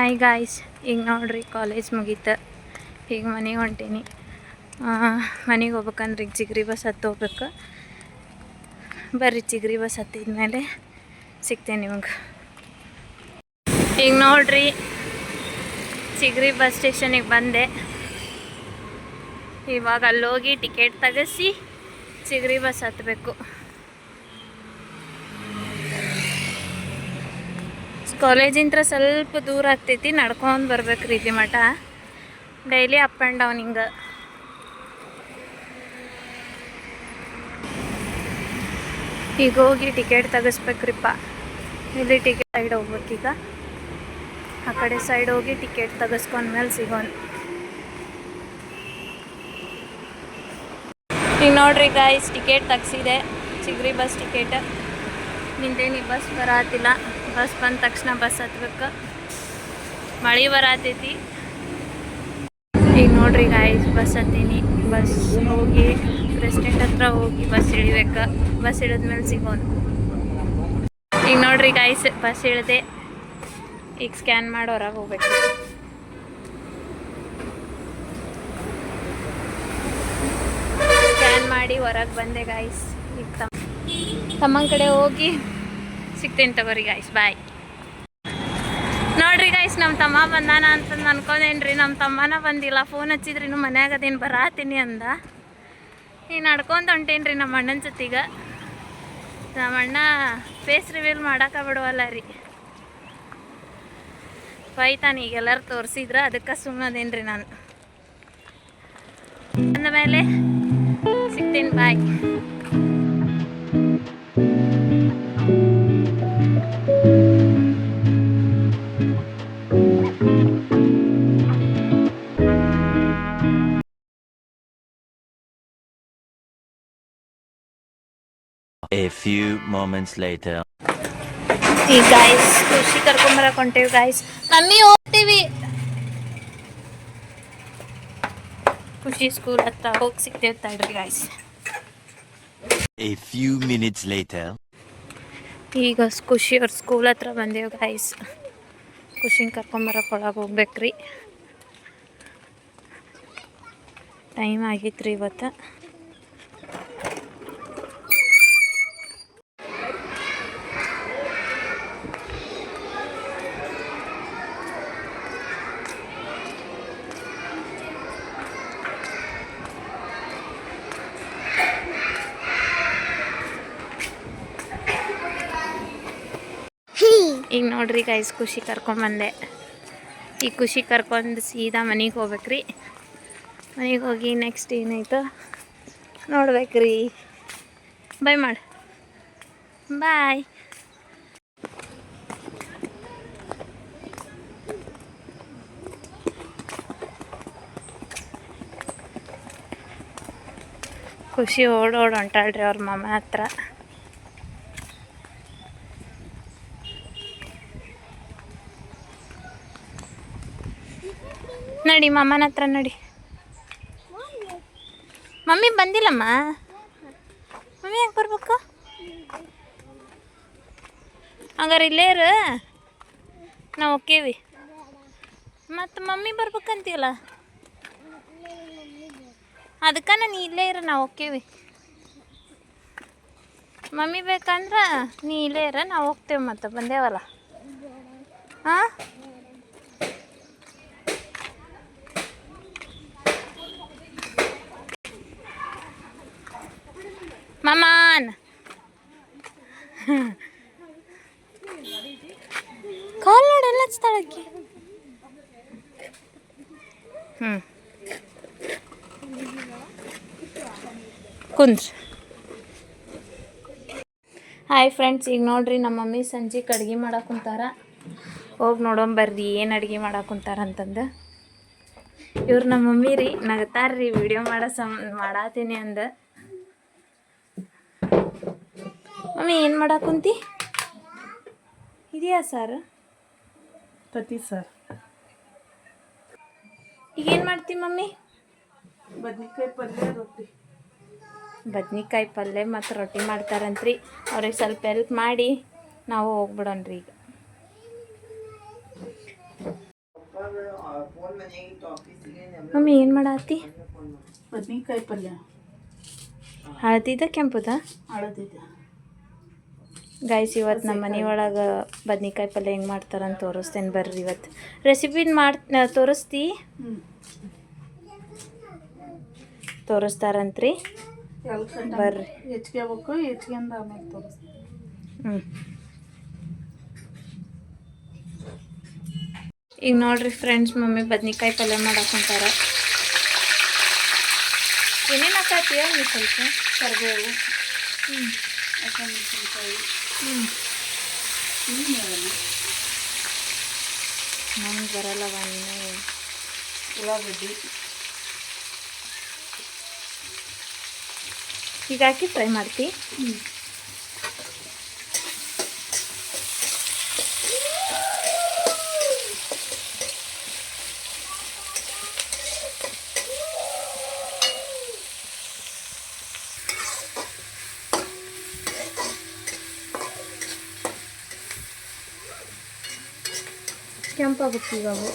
Hi guys, ಈಗ ನೋಡ್ರಿ college ಮುಗೀತು. ಈಗ ಮನೆಗೆ ಹೊಂಟೀನಿ. ಮನೆಗೆ ಹೋಗ್ಬೇಕಂದ್ರೆ ಈಗ ಚಿಗ್ರಿ ಬಸ್ ಹತ್ತಿ ಹೋಗ್ಬೇಕು. ಬರ್ರಿ, ಚಿಗ್ರಿ ಬಸ್ ಹತ್ತಿದ್ಮೇಲೆ ಸಿಗ್ತೇನೆ ನಿಮಗೆ. ಈಗ ನೋಡ್ರಿ, ಚಿಗ್ರಿ ಬಸ್ ಸ್ಟೇಷನಿಗೆ ಬಂದೆ. ಇವಾಗ ಅಲ್ಲೋಗಿ ಟಿಕೆಟ್ ತೆಗೆಸಿ ಚಿಗ್ರಿ ಬಸ್ ಹತ್ತಬೇಕು. ಕಾಲೇಜಿಂದ ಸ್ವಲ್ಪ ದೂರ ಆಗ್ತೈತಿ, ನಡ್ಕೊಂಡು ಬರ್ಬೇಕು ರೀ ಇಲ್ಲಿ ಮಠ. ಡೈಲಿ ಅಪ್ ಆ್ಯಂಡ್ ಡೌನ್ ಹಿಂಗೆ. ಈಗ ಹೋಗಿ ಟಿಕೆಟ್ ತೆಗಿಸ್ಬೇಕ್ರಿಪ್ಪ. ಇಲ್ಲಿ ಟಿಕೆಟ್ ಸೈಡ್ ಹೋಗ್ಬೇಕೀಗ. ಆ ಕಡೆ ಸೈಡ್ ಹೋಗಿ ಟಿಕೆಟ್ ತೆಗೆಸ್ಕೊಂಡ್ಮೇಲೆ ಸಿಗೋಣ. ಈಗ ನೋಡ್ರಿ ಗಾಯ್ಸ್, ಟಿಕೆಟ್ ತೆಗ್ಸಿದೆ, ಚಿಗ್ರಿ ಬಸ್ ಟಿಕೆಟ್. ನಿಂತೇನಿ, ಬಸ್ ಬರತ್ತಿಲ್ಲ. ಬಸ್ ಬಂದ ತಕ್ಷಣ ಬಸ್ ಹತ್ಬೇಕು. ಮಳೆ ಬರತೈತಿ. ಈಗ ನೋಡ್ರಿ ಗಾಯ್ಸ್, ಬಸ್ ಹತ್ತೀನಿ. ಬಸ್ ಹೋಗಿ ಪ್ರೆಸಿಡೆಂಟ್ ಹತ್ರ ಹೋಗಿ ಬಸ್ ಇಳಿಬೇಕು. ಬಸ್ ಇಳಿದ್ಮೇಲೆ ಸಿಗೋಣ. ಈಗ ನೋಡ್ರಿ ಗಾಯ್ಸ್, ಬಸ್ ಇಳಿದೆ. ಈಗ ಸ್ಕ್ಯಾನ್ ಮಾಡಿ ಹೊರಗೆ ಹೋಗ್ಬೇಕು. ಸ್ಕ್ಯಾನ್ ಮಾಡಿ ಹೊರಗೆ ಬಂದೆ ಗಾಯ್ಸ್. ಈಗ ತಮ್ಮನ ಕಡೆ ಹೋಗಿ ಸಿಗ್ತೇನೆ ತಗೋರಿ ಗಾಯ್ಸ್, ಬಾಯ್. ನೋಡ್ರಿ ಗಾಯ್ಸ್, ನಮ್ಮ ತಮ್ಮ ಬಂದಾನ ಅಂತಂದು ಅನ್ಕೊಂಡೇನ್ರಿ. ನಮ್ಮ ತಮ್ಮನ ಬಂದಿಲ್ಲ. ಫೋನ್ ಹಚ್ಚಿದ್ರಿ, ನೀವು ಮನ್ಯಾಗ ಅದೇನು ಬರಾತೀನಿ ಅಂದ. ಈಗ ನಡ್ಕೊಂಡು ಹೊಂಟೇನ್ರಿ ನಮ್ಮ ಅಣ್ಣನ ಜೊತೆಗೆ. ನಮ್ಮ ಅಣ್ಣ ಫೇಸ್ ರಿವೀಲ್ ಮಾಡೋಕೆ ಬಿಡುವಲ್ಲ ರೀ, ಬೈತಾನೆ. ಈಗ ಎಲ್ಲರೂ ತೋರಿಸಿದ್ರೆ ಅದಕ್ಕೆ ಸುಮ್ಮನೇನ್ರಿ ನಾನು. ಅಂದಮೇಲೆ ಸಿಗ್ತೇನೆ, ಬಾಯ್. A few moments later. ಈಗ ಗಾಯ್ಸ್, ಖುಷಿ ಕರ್ಕೊಂಬರಕ್ಕೆ ಹೊಂಟೇವಿ ಗಾಯ್ಸ್. ಮಮ್ಮಿ ಹೋಗ್ತೀವಿ. ಖುಷಿ ಸ್ಕೂಲ್ ಹತ್ರ ಹೋಗಿ ಸಿಗ್ತೇವೆ ತಡ್ರಿ guys. A few minutes later. ಈಗ ಖುಷಿ ಅವ್ರ ಸ್ಕೂಲ್ ಹತ್ರ ಬಂದೇವು ಗಾಯ್ಸ್. ಖುಷಿನ ಕರ್ಕೊಂಬರಕ್ಕೆ ಒಳಗೆ ಹೋಗ್ಬೇಕ್ರಿ. ಟೈಮ್ ಆಗಿತ್ತು ರೀ ಇವತ್ತು. ಈಗ ನೋಡ್ರಿ ಗೈಸ್, ಖುಷಿ ಕರ್ಕೊಂಬಂದೆ. ಈ ಖುಷಿ ಕರ್ಕೊಂಡು ಸೀದಾ ಮನೆಗೆ ಹೋಗ್ಬೇಕ್ರಿ. ಮನೆಗೆ ಹೋಗಿ ನೆಕ್ಸ್ಟ್ ಏನಾಯ್ತು ನೋಡ್ಬೇಕ್ರಿ. ಬಾಯ್ ಮಾಡಿ, ಬಾಯ್. ಖುಷಿ ಓಡೋಡು ಹೊಂಟಾಳ್ರಿ ಅವ್ರ ಮಾಮ ಹತ್ರ. ನಡಿ, ಮಾಮನ ಹತ್ರ ನಡಿ. ಮಮ್ಮಿ ಬಂದಿಲ್ಲಮ್ಮ. ಮಮ್ಮಿ ಯಾಕೆ ಬರ್ಬೇಕು? ಹಂಗಾರೆ ಇಲ್ಲೇ ಇರು, ನಾವು ಓಕೇವಿ. ಮತ್ತು ಮಮ್ಮಿ ಬರ್ಬೇಕಂತೀಯಲ್ಲ, ಅದಕ್ಕೆ ನೀ ಇಲ್ಲೇ ಇರು, ನಾವು ಓಕೇವಿ. ಮಮ್ಮಿ ಬೇಕಂದ್ರೆ ನೀ ಇಲ್ಲೇ ಇರ, ನಾವು ಹೋಗ್ತೇವೆ. ಮತ್ತು ಬಂದೇವಲ್ಲ. ಹಾಂ, ಮಾಮಾನ್ ಕಾಲ್ ನೋಡಿ ಎಲ್ಲ ಸ್ಥಳಕ್ಕೆ. ಕುಂದ್ರಿ. ಹಾಯ್ ಫ್ರೆಂಡ್ಸ್, ಈಗ ನೋಡ್ರಿ ನಮ್ಮ ಮಮ್ಮಿ ಸಂಜೆಗೆ ಅಡುಗೆ ಮಾಡಕ್ಕೆ ಕುಂತಾರ. ಹೋಗಿ ನೋಡೋಂಬರ್ರಿ ಏನು ಅಡುಗೆ ಮಾಡಕ್ಕೆ ಕುಂತಾರ ಅಂತಂದು. ಇವ್ರು ನಮ್ಮ ಮಮ್ಮಿ ರೀ, ನಗ್ತಾರ್ರಿ ವಿಡಿಯೋ ಮಾಡತ್ತೀನಿ ಅಂದ. ಮಮ್ಮಿ ಏನು ಮಾಡಕ್ಕೆ ಕುಂತಿ? ಇದೆಯಾ ಸರ್? ತತ್ತಿ ಸರ್. ಈಗೇನು ಮಾಡ್ತಿ ಮಮ್ಮಿ? ಬದ್ನಿಕಾಯಿ ಪಲ್ಯ, ರೊಟ್ಟಿ. ಬದ್ನಿಕಾಯಿ ಪಲ್ಯ ಮತ್ತು ರೊಟ್ಟಿ ಮಾಡ್ತಾರಂತ್ರಿ. ಅವ್ರಿಗೆ ಸ್ವಲ್ಪ ಹೆಲ್ಪ್ ಮಾಡಿ ನಾವು ಹೋಗ್ಬಿಡೋಣ್ರಿ ಈಗ. ಮಮ್ಮಿ ಏನು ಮಾಡತ್ತಿ? ಬದ್ನಿಕಾಯಿ ಪಲ್ಯ ಹಳದಿದ ಕೆಂಪುದ? ಹಳದಿದೆ. ಗೈಸ್ ಇವತ್ತು ನಮ್ಮ ಮನೆ ಒಳಗೆ ಬದ್ನಿಕಾಯಿ ಪಲ್ಯ ಹೆಂಗೆ ಮಾಡ್ತಾರಂತ ತೋರಿಸ್ತೇನೆ ಬರ್ರಿ. ಇವತ್ತು ರೆಸಿಪಿನ ತೋರಿಸ್ತಿ? ತೋರಿಸ್ತಾರಂತ್ರಿ ಬರ್ರಿ. ಹೆಚ್ಚಿಗೆ ಆಗ್ಬೇಕು, ಹೆಚ್ಚಿಗೆಂದು ಆಮೇಲೆ ತೋರಿಸ್ತೀನಿ. ಈಗ ನೋಡ್ರಿ ಫ್ರೆಂಡ್ಸ್, ಮಮ್ಮಿ ಬದ್ನಿಕಾಯಿ ಪಲ್ಯ ಮಾಡಾಕೊಂತಾರ. ಏನೇನು ಹಾಕತ್ತೀಯ ನೀವು? ಸ್ವಲ್ಪ ಕರಿಬೇವು, ಹಸಿಮೆಣಸಿನ್ಕಾಯಿ, ನಂಗೆ ಬರಲ್ಲವ ನೀನು. ಉಳ್ಳಾಗಡ್ಡಿ ಈಗ ಹಾಕಿ ಫ್ರೈ ಮಾಡ್ತಿ. ಕೆಂಪಾಗುತ್ತೆ ಈಗ ಅವು.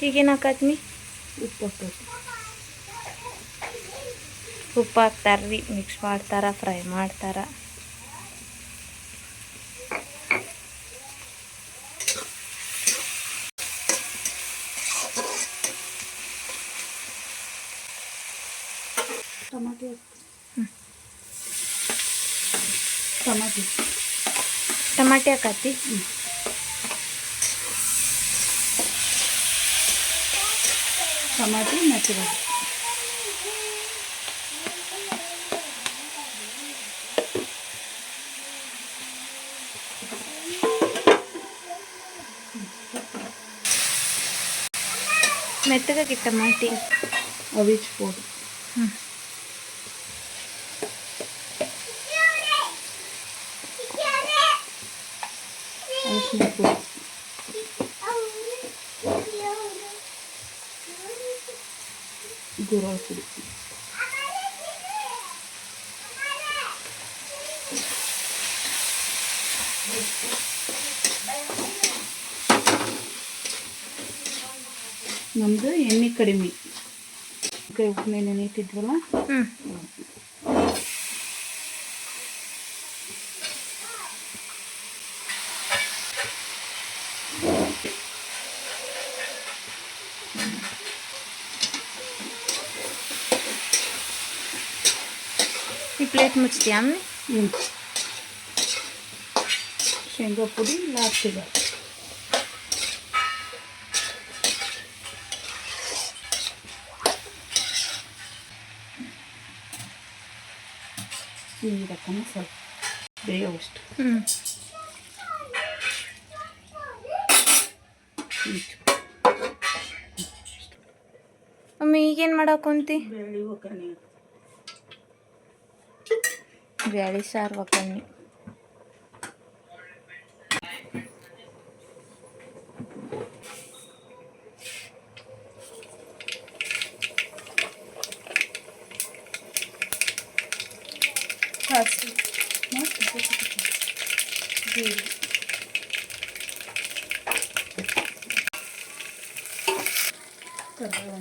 ಈಗೇನು ಹಾಕತ್ನಿ? ಉಪ್ಪು ಹಾಕ್ಬೇಕು. ಉಪ್ಪು ಹಾಕ್ತಾರ್ರಿ, ಮಿಕ್ಸ್ ಮಾಡ್ತಾರ, ಫ್ರೈ ಮಾಡ್ತಾರ. ಟಮಾಟಿ ಟಮಾಟಿ ಟಮಾಟಿ ಹಾಕತ್ತಿ. ಟಮಾಟಿ ಮೆತ್ತಗೆ ಮೆತ್ತಗಾಗಿ ಟಮಾಟಿ. ಅವಿಚ್ ಪೌಡರ್, ಅರಿಶಿನ ಪುಡಿ, ಗುರಾಳ್ ಪುಡಿ, ನಮ್ದು ಎಣ್ಣೆ ಕಡಿಮೆ. ಕೈ ಉಪ್ಪು ನೆನೆಯಿಟ್ಟಿದ್ವಲ್ಲ, ಈ ಪ್ಲೇಟ್ ಮುಚ್ತೀಯ ಅಮ್ಮಿ? ಶೇಂಗಾ ಪುಡಿ ಲಾಸ್ಟಿಗೆ. ನೀರಕ್ಕನ್ನು ಸ್ವಲ್ಪ ಬೇಯೋವಷ್ಟು. ಮಮ್ಮಿ ಈಗೇನು ಮಾಡಾಕೊಂತಿ? ಬೇಳೆ ಒಗ್ಗರಣೆ. ಬ್ಯಾಳಿ ಸಾರು ಒಗ್ಗರಣೆ. ಸಾಸಿವೆ, ಜೀರಿಗೆ, ಕರಿಬೇವು,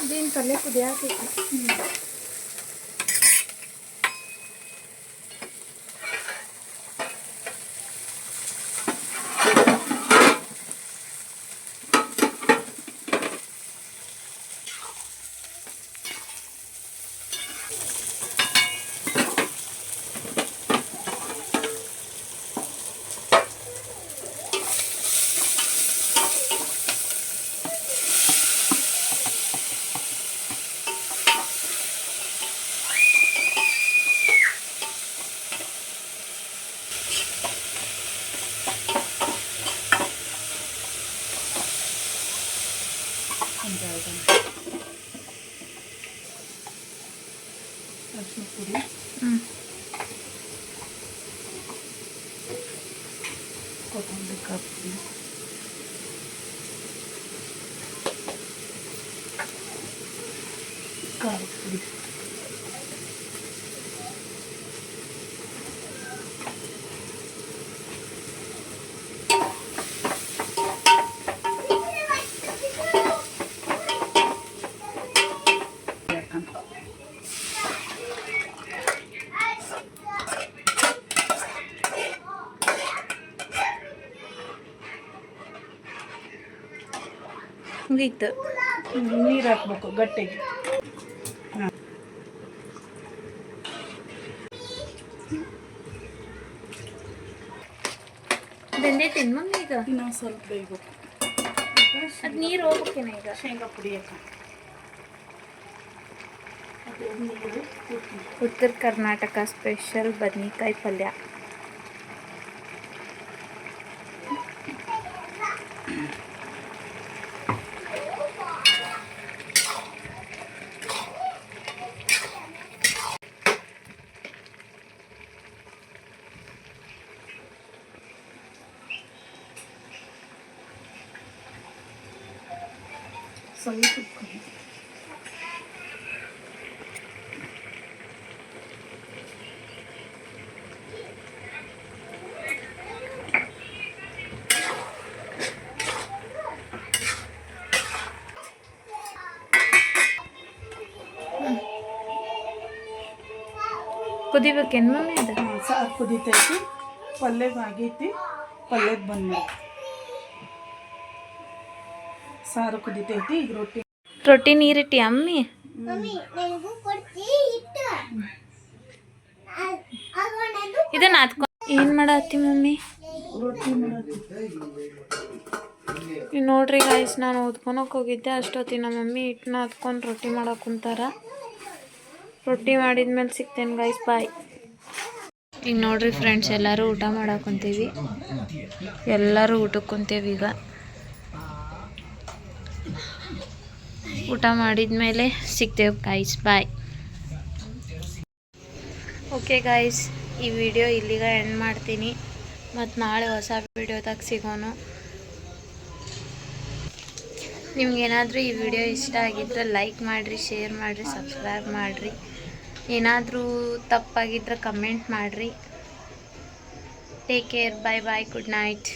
ಇದೇನು ಪಲ್ಯ ಕುದಿಯಾಕೈತಿ. ಅರಿಶಿನ ಪುಡಿ, ಕೊತ್ತಂಬರಿ ಕಾಳು ಪುಡಿ, ಮುಗೀತು. ನೀರು ಹಾಕ್ಬೇಕು ಗಟ್ಟಿಗೆ. ಹಾಂ, ಬೆಂದೈತೇನು ಮಮ್ಮಿ ಈಗ? ಇನ್ನೊಂದು ಸ್ವಲ್ಪ ಬೇಯಬೇಕು. ಅದು ನೀರು ಹೋಗ್ಬೇಕೇನ ಈಗ? ಶೇಂಗಾ ಪುಡಿ ಹಾಕ. ಅದು ನೀರು ಉಪ್ಪು. ಉತ್ತರ ಕರ್ನಾಟಕ ಸ್ಪೆಷಲ್ ಬದ್ನಿಕಾಯಿ ಪಲ್ಯ. ಸ್ವಲ್ಪ ಉಪ್ಪು. ಕುದಿಬೇಕೇನು ಮಮ್ಮಿ ಅದು? ಸಾರು ಕುದಿತೈತಿ, ಪಲ್ಯದ ಆಗೈತಿ, ಪಲ್ಯದ ಬಂದ ಸಾರು ಕುದಿತೈತಿ. ಈಗ ರೊಟ್ಟಿ ನೀರಿಟ್ಟಿ ಅಮ್ಮಿ? ಇದನ್ನ ಹಾತ್ಕೊ. ಏನು ಮಾಡತ್ತಿ ಮಮ್ಮಿ? ರೊಟ್ಟಿ ಮಾಡೋದು. ಈಗ ನೋಡ್ರಿ ಗೈಸ್, ನಾನು ಓದ್ಕೊಳಕ್ಕೆ ಹೋಗಿದ್ದೆ. ಅಷ್ಟೊತ್ತಿ ನಮ್ಮ ಮಮ್ಮಿ ಹಿಟ್ಟನ್ನ ಹತ್ಕೊಂಡು ರೊಟ್ಟಿ ಮಾಡಕ್ಕೆ ಕುಂತಾರ. ರೊಟ್ಟಿ ಮಾಡಿದ್ಮೇಲೆ ಸಿಗ್ತೇನೆ ಗೈಸ್, ಬಾಯ್. ಈಗ ನೋಡ್ರಿ ಫ್ರೆಂಡ್ಸ್, ಎಲ್ಲರೂ ಊಟ ಮಾಡಕ್ಕೆ ಕುಂತೀವಿ. ಎಲ್ಲರೂ ಊಟಕ್ಕೆ ಕುಂತೇವಿ. ಈಗ ಊಟ ಮಾಡಿದ್ಮೇಲೆ ಸಿಗ್ತೇವೆ ಗೈಸ್, ಬಾಯ್. ಓಕೆ ಗೈಸ್, ಈ ವಿಡಿಯೋ ಇಲ್ಲಿಗೆ ಎಂಡ್ ಮಾಡ್ತೀನಿ. ಮತ್ತು ನಾಳೆ ಹೊಸ ವಿಡಿಯೋದಾಗ ಸಿಗೋಣ. ನಿಮ್ಗೇನಾದರೂ ಈ ವಿಡಿಯೋ ಇಷ್ಟ ಆಗಿದ್ರೆ ಲೈಕ್ ಮಾಡಿರಿ, ಶೇರ್ ಮಾಡಿರಿ, ಸಬ್ಸ್ಕ್ರೈಬ್ ಮಾಡಿರಿ. ಏನಾದರೂ ತಪ್ಪಾಗಿದ್ರೆ ಕಮೆಂಟ್ ಮಾಡಿರಿ. ಟೇಕ್ ಕೇರ್, ಬಾಯ್ ಬಾಯ್, ಗುಡ್ ನೈಟ್.